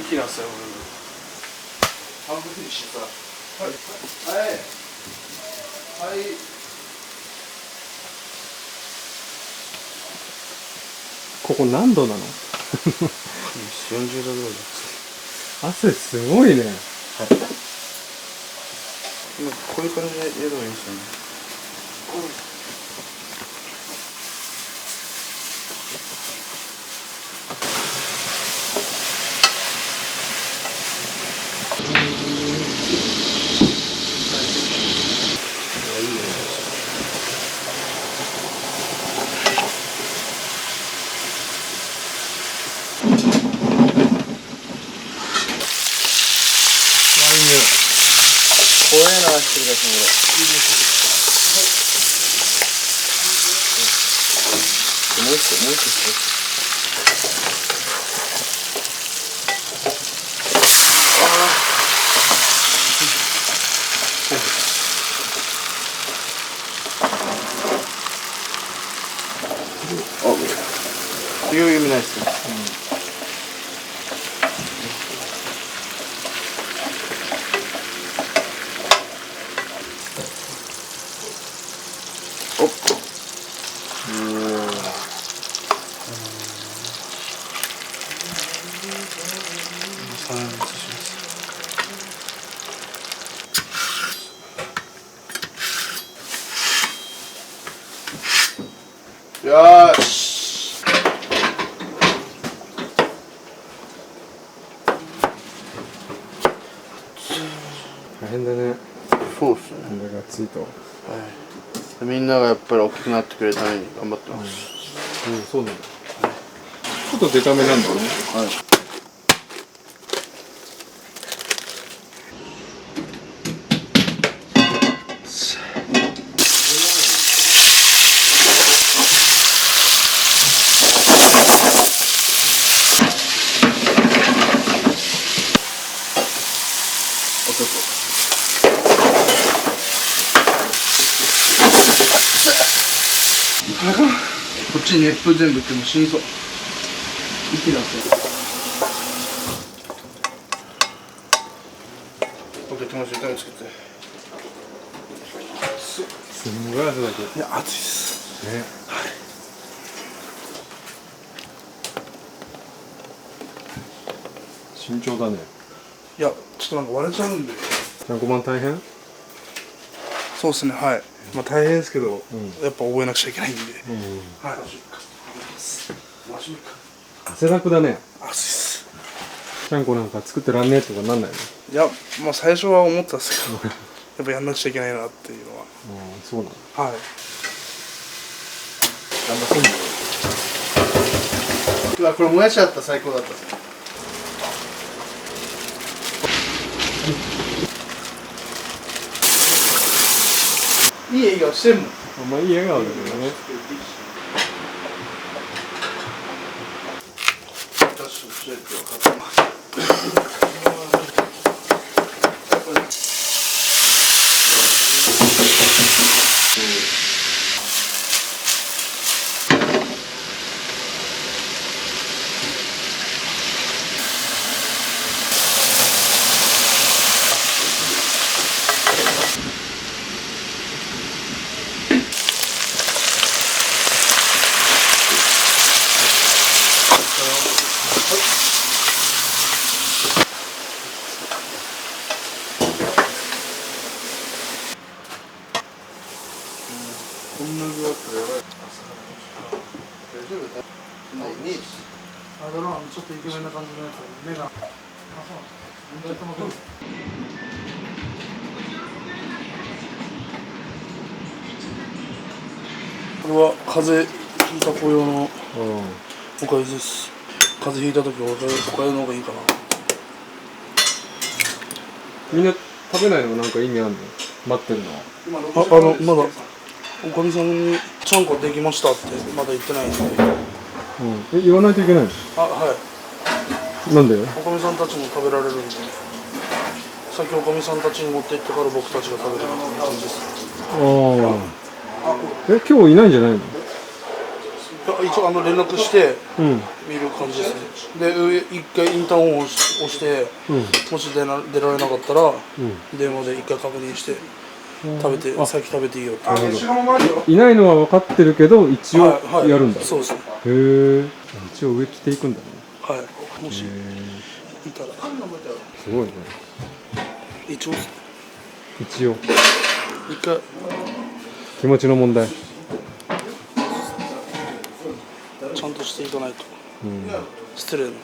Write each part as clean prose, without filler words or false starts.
きなさい、半分にしてさ。はいはいはい。ここ何度なの？ 40度ぐらいです。汗すごいね。はい。今こういう感じでやればいいんですよね。怖いな、してるだけも。もう一個して。強い意味ないですよ。おっ。よーし。大変だね。そうっすね。これが暑いと。はい。みんながやっぱり大きくなってくれるために頑張ってます。そうなんだ。ちょっとデカめなんだね。はい。こっちに熱風全部いっても死にそう。息出せ。OK、友達痛みつけて。すんごい汗だけど。いや、暑いっす。ね。はい。慎重だね。いや、ちょっとなんか割れちゃうんで。5番大変？そうですね、はい。まあ大変ですけど、やっぱ覚えなくちゃいけないんで。はい。汗だくだね。暑いっす。ちゃんこなんか作ってらんねえとかなんないの？いや、まあ最初は思ったんですけど、やっぱやんなくちゃいけないなっていうのは。そうなの。はい。頑張ってんだよ。うわ、これもやしあったら最高だった。いい笑顔してんもん。まあいい笑顔だけどね。こんな具あったらやばい。大丈夫だ。ないね。あだな、ちょっとイケメンな感じのやつ。目が。あ、そうなんです。これは風邪ひいた子用のおかゆです。風邪ひいた時はおかゆの方がいいかな。みんな食べないのなんか意味あるの？待ってるのは。まだおかみさんにちゃんこできましたってまだ言ってないんで。言わないといけないの？はい。なんで？おかみさんたちも食べられるんで、先おかみさんたちに持って行ってから僕たちが食べるみたいな感じです。今日いないんじゃないの？一応連絡して見る感じですね。で一回インターホンを押し押して、もし出られなかったら、電話で一回確認して食べて、先食べていいよって。いないのは分かってるけど一応やるんだ。そうですね。へえ。一応上着ていくんだね。はい。もしいたら。すごいね。一応一回気持ちの問題。ちゃんとしていかないと、失礼なね。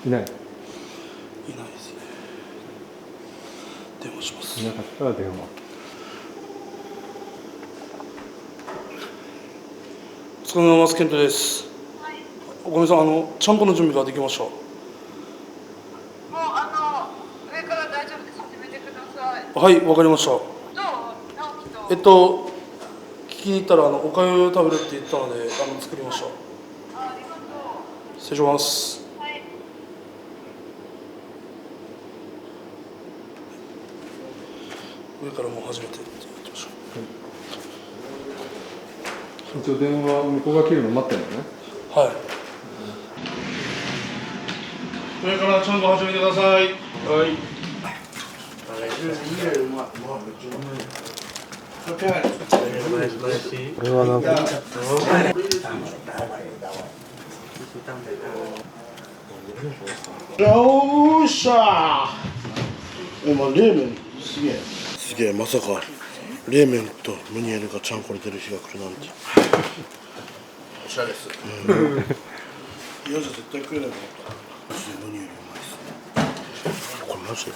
いない。いないですね。電話します。いなかったら電話。お疲れ様です。ケントです。おかみさん、ちゃんこの準備ができました。上から大丈夫です。始めてください。はい、わかりました。どう？直樹と。聞きに行ったらおかゆ食べるって言ったので作りました。ありがとう。失礼します。はい。上からもう初めてって言ってました。一応電話向こうが切るの待ってるのね。はい。上からちゃんと始めてください。はい。これはなんか。よっしゃー。冷麺すげえ、まさか冷麺とムニエルがちゃんこに出る日が来るなんて。おしゃれです。今じゃ絶対食えないと思った。ムニエルうまいっすね。これマジで。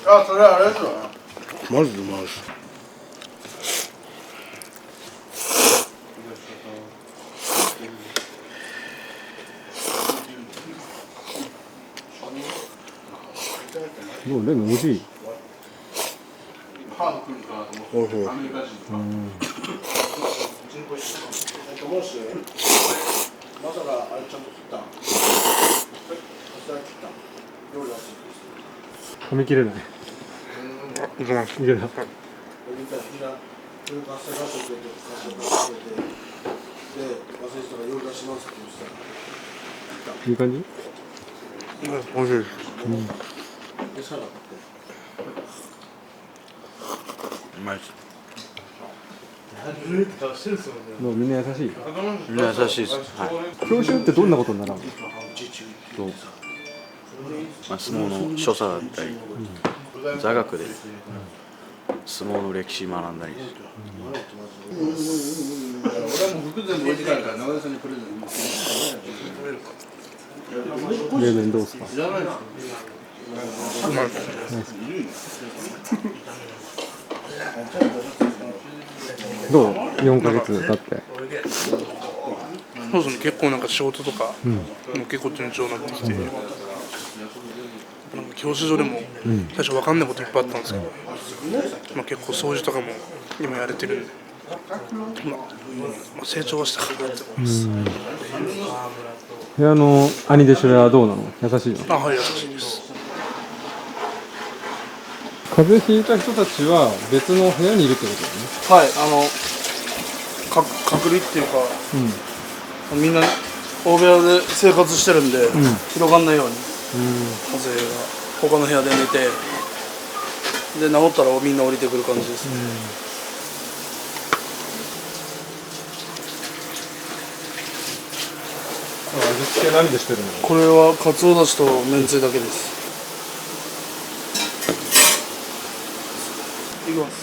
あ、それあれですよ。マジでうまいです。もうレモン美味しい。おいしい。まさかあれちゃんと切った。噛み切れない。いけない。いい感じ？おいしいです。うまいです。もうみんな優しい。みんな優しいです。はい。教習ってどんなことになるの？相撲の所作だったり、座学で相撲の歴史学んだり。冷麺どうですか？どう？4ヶ月経って。そうですね、結構仕事とか、もう結構順調になってきて、教習所でも最初分かんないこといっぱいあったんですけど、結構掃除とかも今やれてるんで、成長はしたかなって思います。部屋の兄弟子はどうなの？優しいの？はい、優しいです。風邪ひいた人たちは別の部屋にいるってことだよね。はい、隔離っていうか、みんな大部屋で生活してるんで、広がんないように、風が他の部屋で寝て、で治ったらみんな降りてくる感じですね。味付け何でしてるの？これはかつおだしとめんつゆだけです。いきます。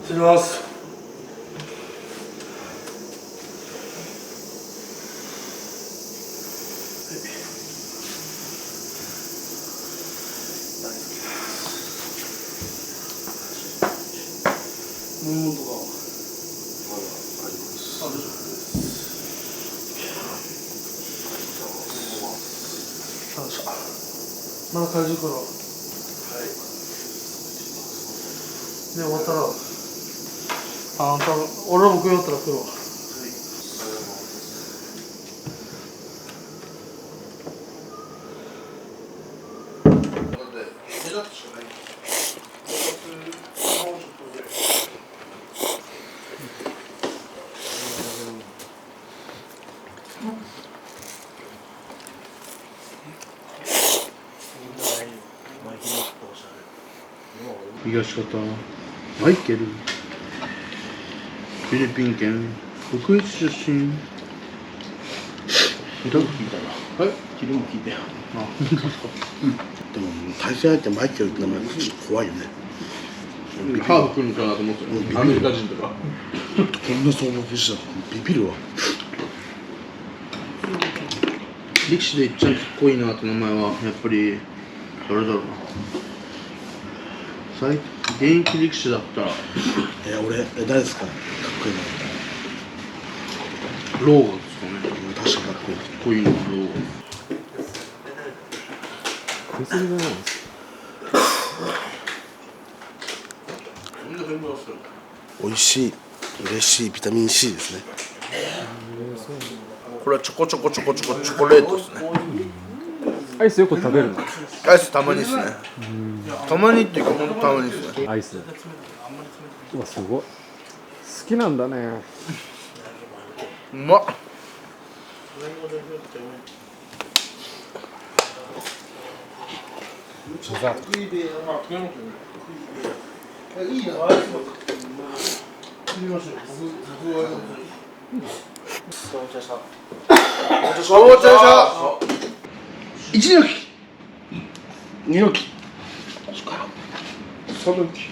失礼します。飲み物とかはまだあります。あ、大丈夫。まだ会場から。はい。で終わったら、多分俺らも食い終わったら来るわ。東方マイケル、フィリピン県福井市出身。昼も聞いたな。はい、昼も聞いたよ。あ、本当ですか。でも対戦相手マイケルって名前ちょっと怖いよね。ハーフ来るのかなと思ってた。アメリカ人とか。こんな相撲したらビビるわ。力士で一番かっこいいなって名前はやっぱり誰だろうな。現役力士だったら俺誰ですか。かっこいいな。ローガンですかね。確かかっこいい。かっこいいのローガン。食いすぎじゃないですか。美味しい、嬉しいビタミン C ですね。これはチョコレートですね。アイスよく食べるの？アイスたまにですね。たまにっていうかほんとたまにですね。アイス。うわ、すごい。好きなんだね。うまっ。1ニョキ2ニョキ3ニョキ